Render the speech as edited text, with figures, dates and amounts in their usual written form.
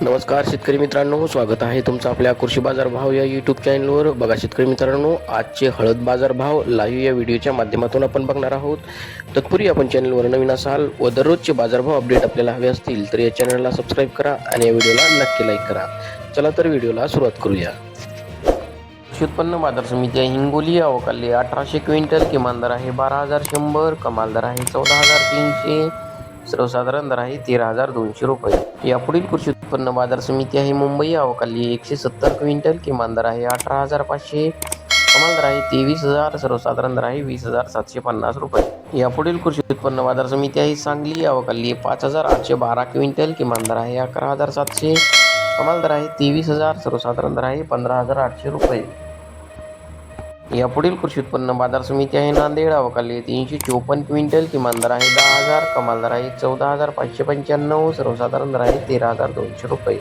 नमस्कार शेतकरी मित्रांनो, स्वागत आहे तुमचं आपल्या कृषी बाजार भाव या यूट्यूब चॅनलवर. बघा शेतकरी मित्रांनो, आजचे हळद बाजार भाव लाईव्ह या व्हिडिओच्या माध्यमातून आपण बघणार आहोत. तत्पूर्वी आपण चॅनलवर नवीन असाल व दररोजचे बाजारभाव अपडेट आपल्याला हवे असतील तर या चॅनलला सबस्क्राईब करा आणि या व्हिडिओला नक्की लाईक करा. चला तर व्हिडिओला सुरुवात करूया. कृषी उत्पन्न बाजार समिती आहे हिंगोली, अवकाली 1800 क्विंटल, किमान दर आहे 12,100, कमाल दर आहे 14,300, सर्वसाधारण दर आहे 13,200 रुपये. यापुढील कृषी उत्पन्न बाजार समिती आहे मुंबई, अवकाली 170 क्विंटल, किमान दर आहे 18,500, कमाल दर आहे 23,000, सर्वसाधारण दर आहे 20,750 रुपये. यापुढील कृषी उत्पन्न बाजार समिती आहे सांगली, अवकाली 5,812 क्विंटल, किमान दर आहे 11,700, कमाल दर आहे 23,000, सर्वसाधारण दर आहे 15,800 रुपये. यापुढील कृषी उत्पन्न बाजार समिती आहे नांदेड, अवकाली 354 क्विंटल, किमान दर आहे 10,000, कमाल दर आहे 14,595, सर्वसाधारण दर आहे 13,200 रुपये.